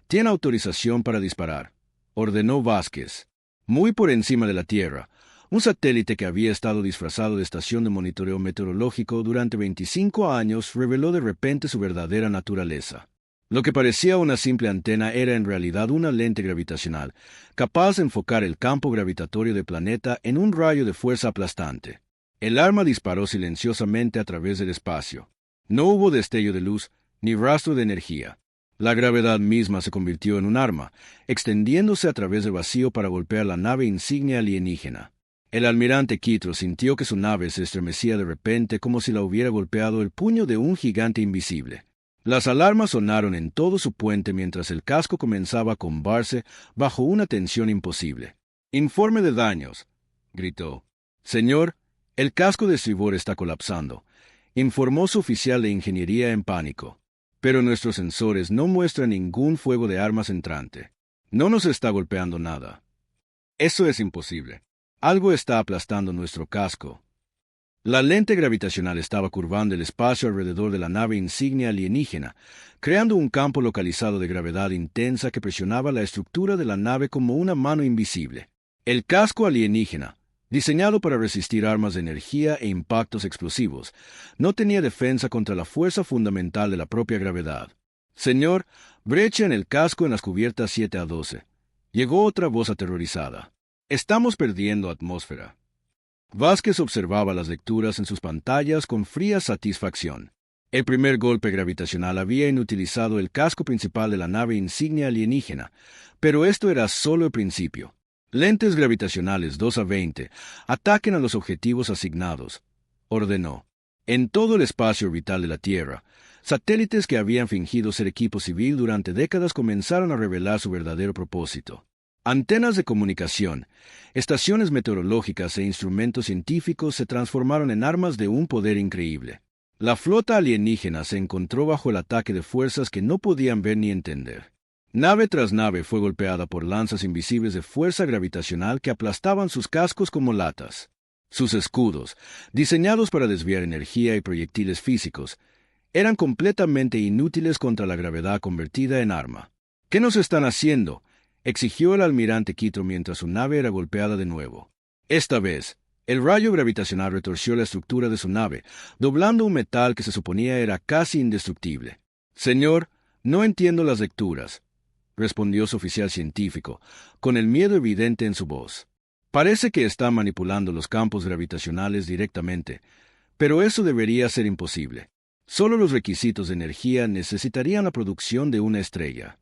tiene autorización para disparar, ordenó Vázquez. Muy por encima de la Tierra, un satélite que había estado disfrazado de estación de monitoreo meteorológico durante 25 años reveló de repente su verdadera naturaleza. Lo que parecía una simple antena era en realidad una lente gravitacional, capaz de enfocar el campo gravitatorio del planeta en un rayo de fuerza aplastante. El arma disparó silenciosamente a través del espacio. No hubo destello de luz, ni rastro de energía. La gravedad misma se convirtió en un arma, extendiéndose a través del vacío para golpear la nave insignia alienígena. El almirante Quitro sintió que su nave se estremecía de repente como si la hubiera golpeado el puño de un gigante invisible. Las alarmas sonaron en todo su puente mientras el casco comenzaba a combarse bajo una tensión imposible. «Informe de daños», gritó. «Señor, el casco de estribor está colapsando», informó su oficial de ingeniería en pánico. «Pero nuestros sensores no muestran ningún fuego de armas entrante. No nos está golpeando nada». «Eso es imposible. Algo está aplastando nuestro casco». La lente gravitacional estaba curvando el espacio alrededor de la nave insignia alienígena, creando un campo localizado de gravedad intensa que presionaba la estructura de la nave como una mano invisible. El casco alienígena, diseñado para resistir armas de energía e impactos explosivos, no tenía defensa contra la fuerza fundamental de la propia gravedad. «Señor, brecha en el casco en las cubiertas 7 a 12. Llegó otra voz aterrorizada. «Estamos perdiendo atmósfera». Vázquez observaba las lecturas en sus pantallas con fría satisfacción. El primer golpe gravitacional había inutilizado el casco principal de la nave insignia alienígena, pero esto era solo el principio. Lentes gravitacionales 2 a 20, ataquen a los objetivos asignados, ordenó. En todo el espacio orbital de la Tierra, satélites que habían fingido ser equipo civil durante décadas comenzaron a revelar su verdadero propósito. Antenas de comunicación, estaciones meteorológicas e instrumentos científicos se transformaron en armas de un poder increíble. La flota alienígena se encontró bajo el ataque de fuerzas que no podían ver ni entender. Nave tras nave fue golpeada por lanzas invisibles de fuerza gravitacional que aplastaban sus cascos como latas. Sus escudos, diseñados para desviar energía y proyectiles físicos, eran completamente inútiles contra la gravedad convertida en arma. ¿Qué nos están haciendo?, exigió el almirante Quito mientras su nave era golpeada de nuevo. Esta vez, el rayo gravitacional retorció la estructura de su nave, doblando un metal que se suponía era casi indestructible. Señor, no entiendo las lecturas, respondió su oficial científico, con el miedo evidente en su voz. Parece que está manipulando los campos gravitacionales directamente, pero eso debería ser imposible. Solo los requisitos de energía necesitarían la producción de una estrella.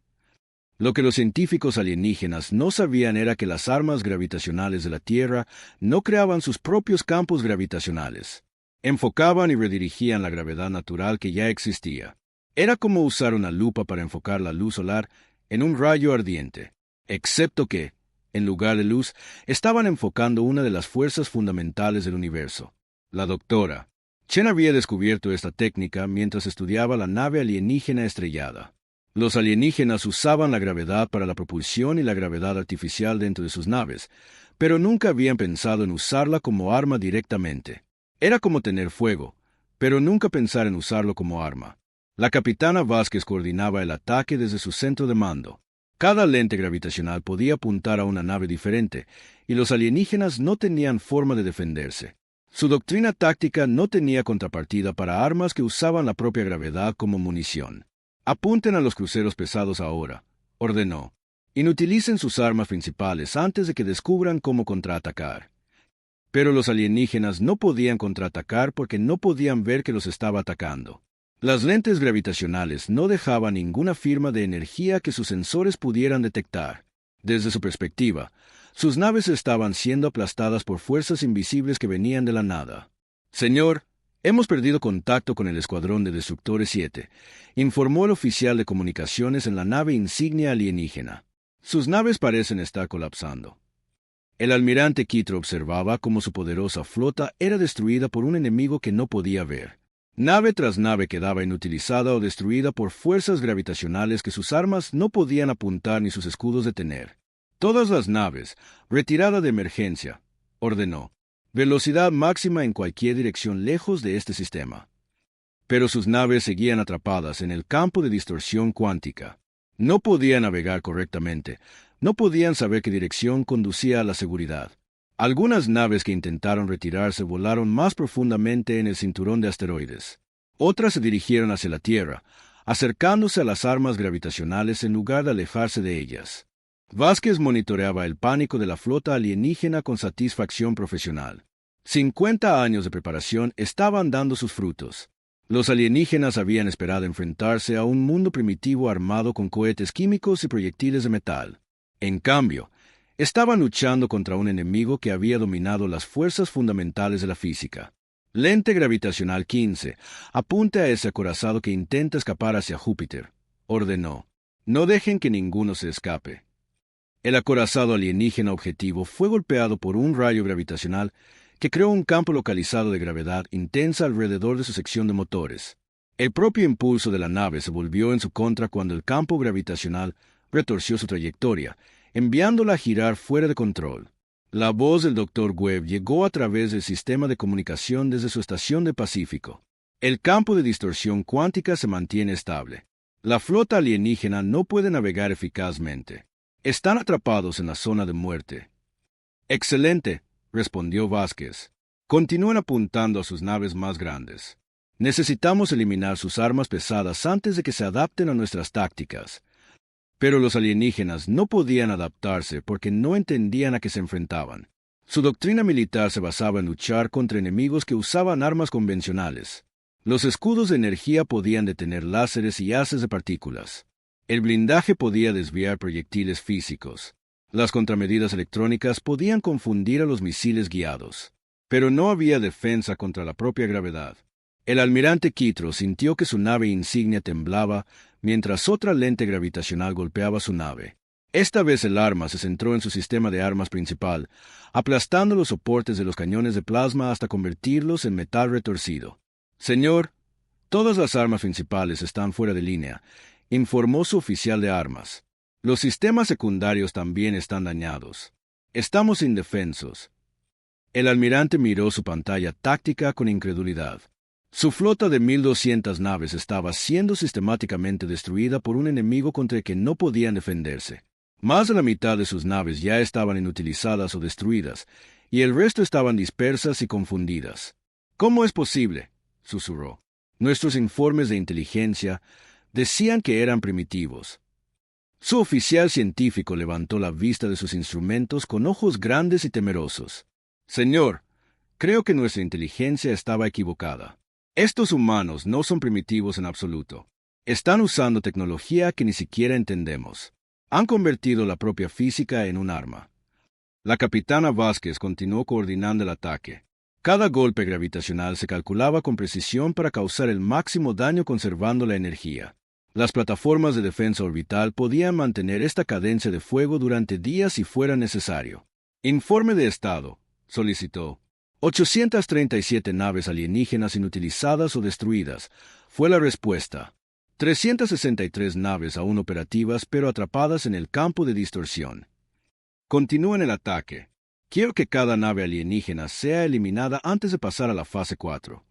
Lo que los científicos alienígenas no sabían era que las armas gravitacionales de la Tierra no creaban sus propios campos gravitacionales. Enfocaban y redirigían la gravedad natural que ya existía. Era como usar una lupa para enfocar la luz solar en un rayo ardiente, excepto que, en lugar de luz, estaban enfocando una de las fuerzas fundamentales del universo. La doctora Chen había descubierto esta técnica mientras estudiaba la nave alienígena estrellada. Los alienígenas usaban la gravedad para la propulsión y la gravedad artificial dentro de sus naves, pero nunca habían pensado en usarla como arma directamente. Era como tener fuego, pero nunca pensar en usarlo como arma. La capitana Vázquez coordinaba el ataque desde su centro de mando. Cada lente gravitacional podía apuntar a una nave diferente, y los alienígenas no tenían forma de defenderse. Su doctrina táctica no tenía contrapartida para armas que usaban la propia gravedad como munición. Apunten a los cruceros pesados ahora, ordenó. Inutilicen sus armas principales antes de que descubran cómo contraatacar. Pero los alienígenas no podían contraatacar porque no podían ver que los estaba atacando. Las lentes gravitacionales no dejaban ninguna firma de energía que sus sensores pudieran detectar. Desde su perspectiva, sus naves estaban siendo aplastadas por fuerzas invisibles que venían de la nada. Señor, hemos perdido contacto con el Escuadrón de Destructores 7, informó el oficial de comunicaciones en la nave insignia alienígena. Sus naves parecen estar colapsando. El almirante Quito observaba cómo su poderosa flota era destruida por un enemigo que no podía ver. Nave tras nave quedaba inutilizada o destruida por fuerzas gravitacionales que sus armas no podían apuntar ni sus escudos detener. Todas las naves, retirada de emergencia, ordenó. Velocidad máxima en cualquier dirección lejos de este sistema. Pero sus naves seguían atrapadas en el campo de distorsión cuántica. No podían navegar correctamente, no podían saber qué dirección conducía a la seguridad. Algunas naves que intentaron retirarse volaron más profundamente en el cinturón de asteroides. Otras se dirigieron hacia la Tierra, acercándose a las armas gravitacionales en lugar de alejarse de ellas. Vázquez monitoreaba el pánico de la flota alienígena con satisfacción profesional. 50 años de preparación estaban dando sus frutos. Los alienígenas habían esperado enfrentarse a un mundo primitivo armado con cohetes químicos y proyectiles de metal. En cambio, estaban luchando contra un enemigo que había dominado las fuerzas fundamentales de la física. Lente gravitacional 15, apunte a ese acorazado que intenta escapar hacia Júpiter, ordenó. No dejen que ninguno se escape. El acorazado alienígena objetivo fue golpeado por un rayo gravitacional que creó un campo localizado de gravedad intensa alrededor de su sección de motores. El propio impulso de la nave se volvió en su contra cuando el campo gravitacional retorció su trayectoria, enviándola a girar fuera de control. La voz del Dr. Webb llegó a través del sistema de comunicación desde su estación de Pacífico. El campo de distorsión cuántica se mantiene estable. La flota alienígena no puede navegar eficazmente. Están atrapados en la zona de muerte. Excelente, respondió Vázquez. Continúen apuntando a sus naves más grandes. Necesitamos eliminar sus armas pesadas antes de que se adapten a nuestras tácticas. Pero los alienígenas no podían adaptarse porque no entendían a qué se enfrentaban. Su doctrina militar se basaba en luchar contra enemigos que usaban armas convencionales. Los escudos de energía podían detener láseres y haces de partículas. El blindaje podía desviar proyectiles físicos. Las contramedidas electrónicas podían confundir a los misiles guiados. Pero no había defensa contra la propia gravedad. El almirante Kitro sintió que su nave insignia temblaba mientras otra lente gravitacional golpeaba su nave. Esta vez el arma se centró en su sistema de armas principal, aplastando los soportes de los cañones de plasma hasta convertirlos en metal retorcido. «Señor, todas las armas principales están fuera de línea», informó su oficial de armas. «Los sistemas secundarios también están dañados. Estamos indefensos». El almirante miró su pantalla táctica con incredulidad. Su flota de 1,200 naves estaba siendo sistemáticamente destruida por un enemigo contra el que no podían defenderse. Más de la mitad de sus naves ya estaban inutilizadas o destruidas, y el resto estaban dispersas y confundidas. «¿Cómo es posible?», susurró. «Nuestros informes de inteligencia decían que eran primitivos». Su oficial científico levantó la vista de sus instrumentos con ojos grandes y temerosos. «Señor, creo que nuestra inteligencia estaba equivocada. Estos humanos no son primitivos en absoluto. Están usando tecnología que ni siquiera entendemos. Han convertido la propia física en un arma». La capitana Vázquez continuó coordinando el ataque. Cada golpe gravitacional se calculaba con precisión para causar el máximo daño conservando la energía. Las plataformas de defensa orbital podían mantener esta cadencia de fuego durante días si fuera necesario. «Informe de estado», solicitó. 837 naves alienígenas inutilizadas o destruidas, fue la respuesta. 363 naves aún operativas pero atrapadas en el campo de distorsión. «Continúen el ataque. Quiero que cada nave alienígena sea eliminada antes de pasar a la fase 4.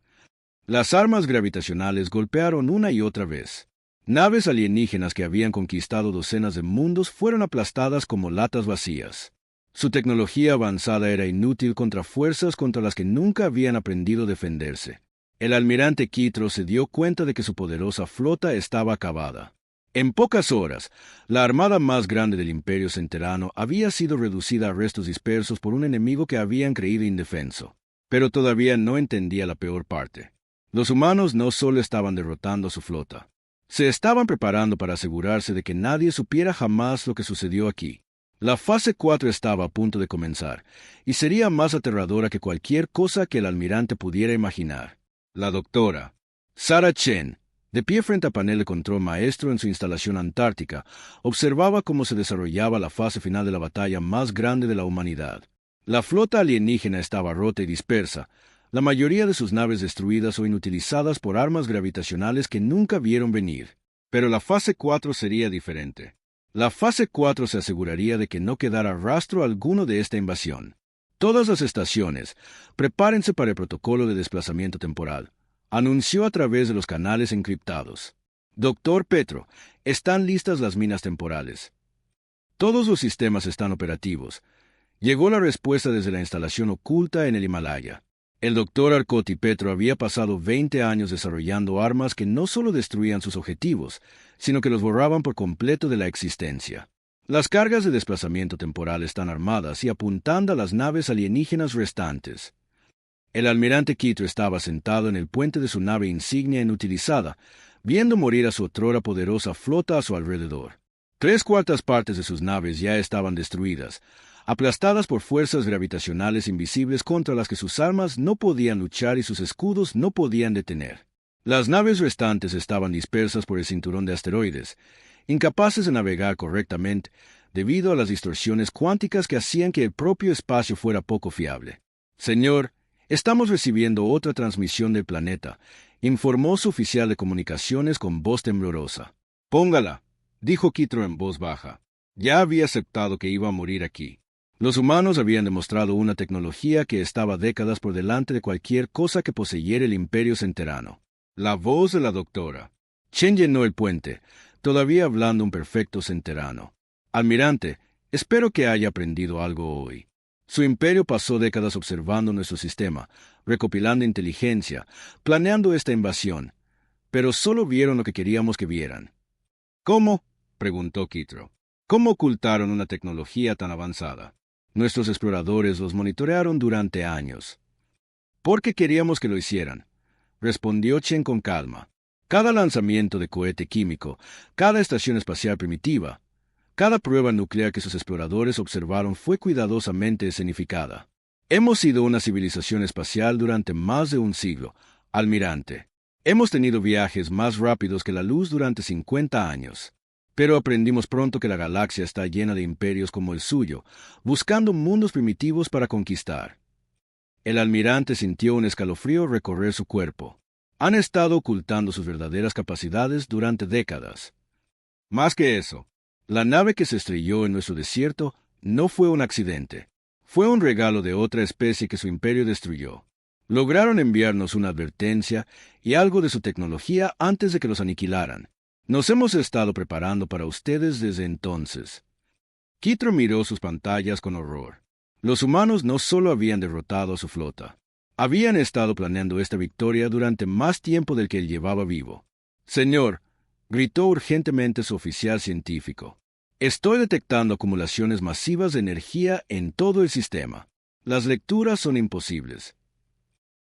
Las armas gravitacionales golpearon una y otra vez. Naves alienígenas que habían conquistado docenas de mundos fueron aplastadas como latas vacías. Su tecnología avanzada era inútil contra fuerzas contra las que nunca habían aprendido a defenderse. El almirante Kitro se dio cuenta de que su poderosa flota estaba acabada. En pocas horas, la armada más grande del Imperio Centerano había sido reducida a restos dispersos por un enemigo que habían creído indefenso. Pero todavía no entendía la peor parte. Los humanos no solo estaban derrotando a su flota. Se estaban preparando para asegurarse de que nadie supiera jamás lo que sucedió aquí. La fase 4 estaba a punto de comenzar, y sería más aterradora que cualquier cosa que el almirante pudiera imaginar. La doctora Sarah Chen, de pie frente al panel de control maestro en su instalación antártica, observaba cómo se desarrollaba la fase final de la batalla más grande de la humanidad. La flota alienígena estaba rota y dispersa, la mayoría de sus naves destruidas o inutilizadas por armas gravitacionales que nunca vieron venir. Pero la fase 4 sería diferente. La fase 4 se aseguraría de que no quedara rastro alguno de esta invasión. Todas las estaciones, prepárense para el protocolo de desplazamiento temporal, anunció a través de los canales encriptados. Doctor Petro, están listas las minas temporales. Todos los sistemas están operativos. Llegó la respuesta desde la instalación oculta en el Himalaya. El doctor Arcoti Petro había pasado 20 años desarrollando armas que no solo destruían sus objetivos, sino que los borraban por completo de la existencia. Las cargas de desplazamiento temporal están armadas y apuntando a las naves alienígenas restantes. El almirante Kitro estaba sentado en el puente de su nave insignia inutilizada, viendo morir a su otrora poderosa flota a su alrededor. 3/4 partes de sus naves ya estaban destruidas, aplastadas por fuerzas gravitacionales invisibles contra las que sus armas no podían luchar y sus escudos no podían detener. Las naves restantes estaban dispersas por el cinturón de asteroides, incapaces de navegar correctamente debido a las distorsiones cuánticas que hacían que el propio espacio fuera poco fiable. «Señor, estamos recibiendo otra transmisión del planeta», informó su oficial de comunicaciones con voz temblorosa. «Póngala», dijo Kitro en voz baja. Ya había aceptado que iba a morir aquí. Los humanos habían demostrado una tecnología que estaba décadas por delante de cualquier cosa que poseyera el Imperio Centerano. La voz de la doctora Chen llenó el puente, todavía hablando un perfecto centerano. «Almirante, espero que haya aprendido algo hoy. Su imperio pasó décadas observando nuestro sistema, recopilando inteligencia, planeando esta invasión, pero solo vieron lo que queríamos que vieran». «¿Cómo?», preguntó Kitro. «¿Cómo ocultaron una tecnología tan avanzada? Nuestros exploradores los monitorearon durante años». «Porque queríamos que lo hicieran», respondió Chen con calma. «Cada lanzamiento de cohete químico, cada estación espacial primitiva, cada prueba nuclear que sus exploradores observaron fue cuidadosamente escenificada. Hemos sido una civilización espacial durante más de un siglo, Almirante, hemos tenido viajes más rápidos que la luz durante 50 años. Pero aprendimos pronto que la galaxia está llena de imperios como el suyo, buscando mundos primitivos para conquistar. El almirante sintió un escalofrío recorrer su cuerpo. Han estado ocultando sus verdaderas capacidades durante décadas. Más que eso, la nave que se estrelló en nuestro desierto no fue un accidente. Fue un regalo de otra especie que su imperio destruyó. Lograron enviarnos una advertencia y algo de su tecnología antes de que los aniquilaran. Nos hemos estado preparando para ustedes desde entonces. Kitro miró sus pantallas con horror. Los humanos no solo habían derrotado a su flota, habían estado planeando esta victoria durante más tiempo del que él llevaba vivo. Señor, gritó urgentemente su oficial científico. Estoy detectando acumulaciones masivas de energía en todo el sistema. Las lecturas son imposibles.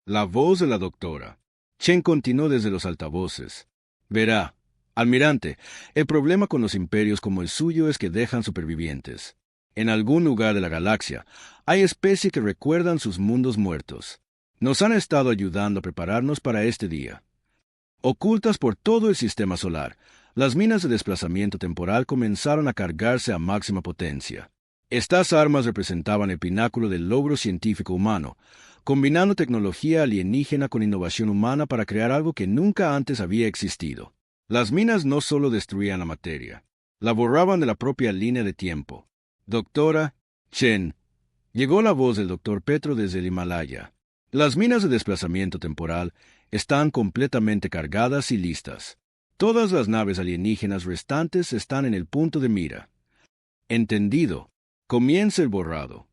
La voz de la doctora. Chen continuó desde los altavoces. Verá, almirante, el problema con los imperios como el suyo es que dejan supervivientes. En algún lugar de la galaxia hay especies que recuerdan sus mundos muertos. Nos han estado ayudando a prepararnos para este día. Ocultas por todo el sistema solar, las minas de desplazamiento temporal comenzaron a cargarse a máxima potencia. Estas armas representaban el pináculo del logro científico humano, combinando tecnología alienígena con innovación humana para crear algo que nunca antes había existido. Las minas no solo destruían la materia, la borraban de la propia línea de tiempo. Doctora Chen, llegó la voz del doctor Petro desde el Himalaya. Las minas de desplazamiento temporal están completamente cargadas y listas. Todas las naves alienígenas restantes están en el punto de mira. Entendido. Comienza el borrado.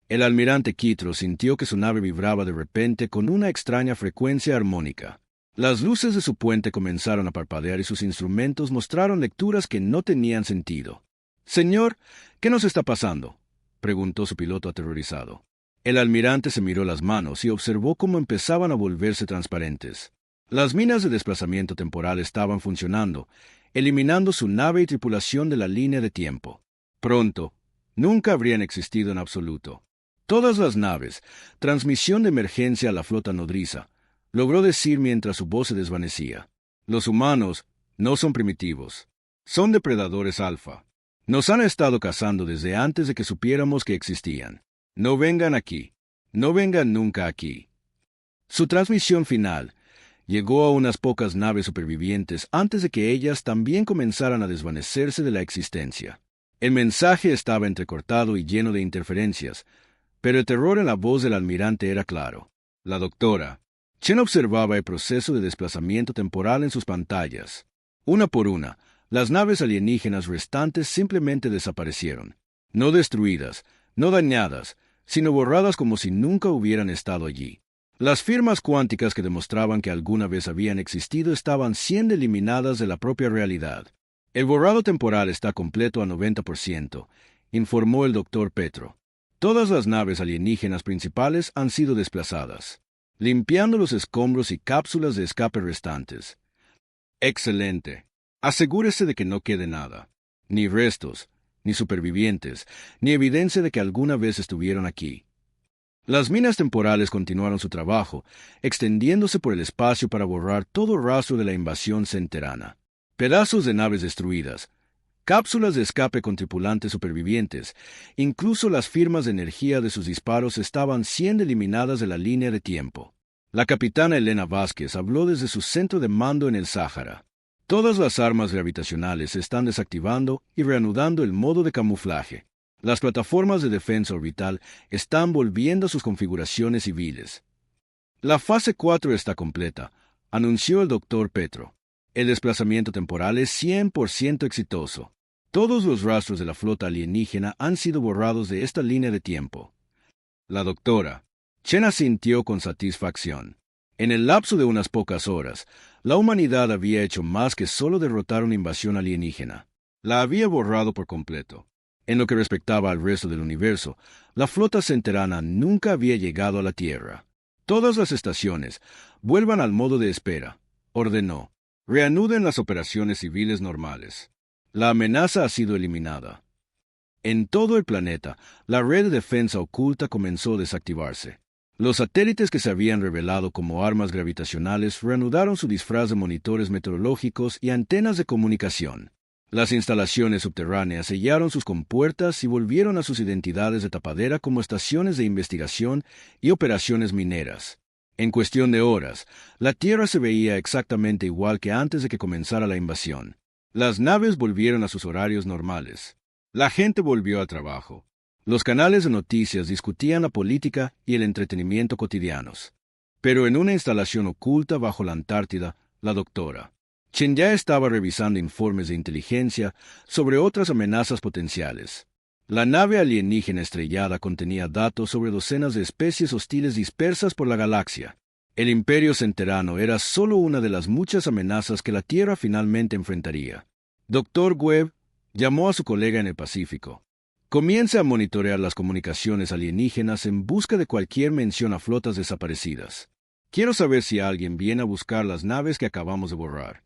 El almirante Kitro sintió que su nave vibraba de repente con una extraña frecuencia armónica. Las luces de su puente comenzaron a parpadear y sus instrumentos mostraron lecturas que no tenían sentido. «Señor, ¿qué nos está pasando?», preguntó su piloto aterrorizado. El almirante se miró las manos y observó cómo empezaban a volverse transparentes. Las minas de desplazamiento temporal estaban funcionando, eliminando su nave y tripulación de la línea de tiempo. Pronto, nunca habrían existido en absoluto. Todas las naves, transmisión de emergencia a la flota nodriza, logró decir mientras su voz se desvanecía. Los humanos no son primitivos, son depredadores alfa. Nos han estado cazando desde antes de que supiéramos que existían. No vengan aquí, no vengan nunca aquí. Su transmisión final llegó a unas pocas naves supervivientes antes de que ellas también comenzaran a desvanecerse de la existencia. El mensaje estaba entrecortado y lleno de interferencias, pero el terror en la voz del almirante era claro. La doctora Chen observaba el proceso de desplazamiento temporal en sus pantallas. Una por una, las naves alienígenas restantes simplemente desaparecieron. No destruidas, no dañadas, sino borradas como si nunca hubieran estado allí. Las firmas cuánticas que demostraban que alguna vez habían existido estaban siendo eliminadas de la propia realidad. El borrado temporal está completo a 90%, informó el doctor Petro. Todas las naves alienígenas principales han sido desplazadas, limpiando los escombros y cápsulas de escape restantes. Excelente. Asegúrese de que no quede nada, ni restos, ni supervivientes, ni evidencia de que alguna vez estuvieron aquí. Las minas temporales continuaron su trabajo, extendiéndose por el espacio para borrar todo rastro de la invasión centerana. Pedazos de naves destruidas, cápsulas de escape con tripulantes supervivientes, incluso las firmas de energía de sus disparos estaban siendo eliminadas de la línea de tiempo. La capitana Elena Vázquez habló desde su centro de mando en el Sáhara. Todas las armas gravitacionales se están desactivando y reanudando el modo de camuflaje. Las plataformas de defensa orbital están volviendo a sus configuraciones civiles. La fase 4 está completa, anunció el doctor Petro. El desplazamiento temporal es 100% exitoso. Todos los rastros de la flota alienígena han sido borrados de esta línea de tiempo. La doctora Chen asintió con satisfacción. En el lapso de unas pocas horas, la humanidad había hecho más que solo derrotar una invasión alienígena. La había borrado por completo. En lo que respectaba al resto del universo, la flota centerana nunca había llegado a la Tierra. Todas las estaciones vuelvan al modo de espera, ordenó. Reanuden las operaciones civiles normales. La amenaza ha sido eliminada. En todo el planeta, la red de defensa oculta comenzó a desactivarse. Los satélites que se habían revelado como armas gravitacionales reanudaron su disfraz de monitores meteorológicos y antenas de comunicación. Las instalaciones subterráneas sellaron sus compuertas y volvieron a sus identidades de tapadera como estaciones de investigación y operaciones mineras. En cuestión de horas, la Tierra se veía exactamente igual que antes de que comenzara la invasión. Las naves volvieron a sus horarios normales. La gente volvió al trabajo. Los canales de noticias discutían la política y el entretenimiento cotidianos. Pero en una instalación oculta bajo la Antártida, la doctora Chen ya estaba revisando informes de inteligencia sobre otras amenazas potenciales. La nave alienígena estrellada contenía datos sobre docenas de especies hostiles dispersas por la galaxia. El Imperio Centerano era solo una de las muchas amenazas que la Tierra finalmente enfrentaría. Dr. Webb llamó a su colega en el Pacífico. Comience a monitorear las comunicaciones alienígenas en busca de cualquier mención a flotas desaparecidas. Quiero saber si alguien viene a buscar las naves que acabamos de borrar.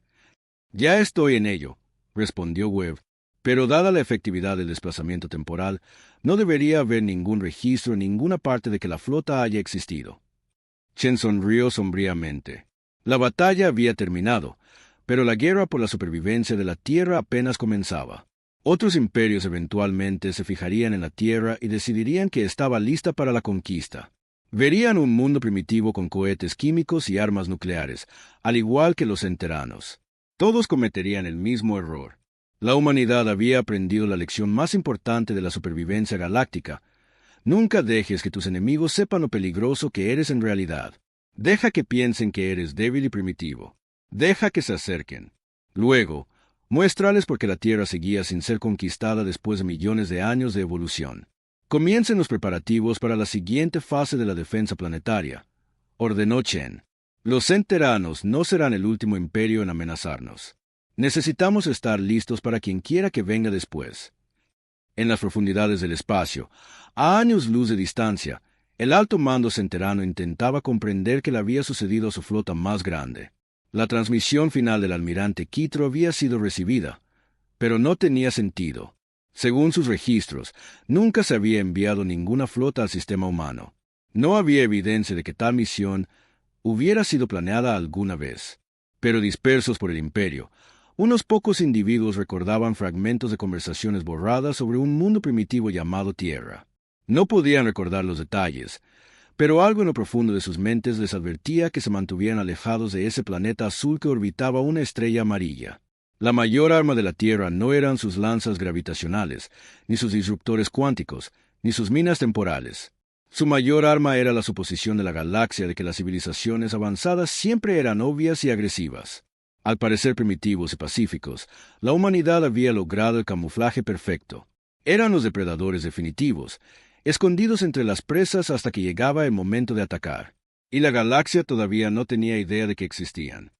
Ya estoy en ello, respondió Webb, pero dada la efectividad del desplazamiento temporal, no debería haber ningún registro en ninguna parte de que la flota haya existido. Chen sonrió sombríamente. La batalla había terminado, pero la guerra por la supervivencia de la Tierra apenas comenzaba. Otros imperios eventualmente se fijarían en la Tierra y decidirían que estaba lista para la conquista. Verían un mundo primitivo con cohetes químicos y armas nucleares, al igual que los enteranos. Todos cometerían el mismo error. La humanidad había aprendido la lección más importante de la supervivencia galáctica. Nunca dejes que tus enemigos sepan lo peligroso que eres en realidad. Deja que piensen que eres débil y primitivo. Deja que se acerquen. Luego, muéstrales por qué la Tierra seguía sin ser conquistada después de millones de años de evolución. Comiencen los preparativos para la siguiente fase de la defensa planetaria, ordenó Chen. Los enteranos no serán el último imperio en amenazarnos. Necesitamos estar listos para quien quiera que venga después. En las profundidades del espacio, a años luz de distancia, el alto mando centerano intentaba comprender qué le había sucedido a su flota más grande. La transmisión final del almirante Quitro había sido recibida, pero no tenía sentido. Según sus registros, nunca se había enviado ninguna flota al sistema humano. No había evidencia de que tal misión hubiera sido planeada alguna vez. Pero dispersos por el imperio, unos pocos individuos recordaban fragmentos de conversaciones borradas sobre un mundo primitivo llamado Tierra. No podían recordar los detalles, pero algo en lo profundo de sus mentes les advertía que se mantuvieran alejados de ese planeta azul que orbitaba una estrella amarilla. La mayor arma de la Tierra no eran sus lanzas gravitacionales, ni sus disruptores cuánticos, ni sus minas temporales. Su mayor arma era la suposición de la galaxia de que las civilizaciones avanzadas siempre eran obvias y agresivas. Al parecer primitivos y pacíficos, la humanidad había logrado el camuflaje perfecto. Eran los depredadores definitivos, escondidos entre las presas hasta que llegaba el momento de atacar. Y la galaxia todavía no tenía idea de que existían.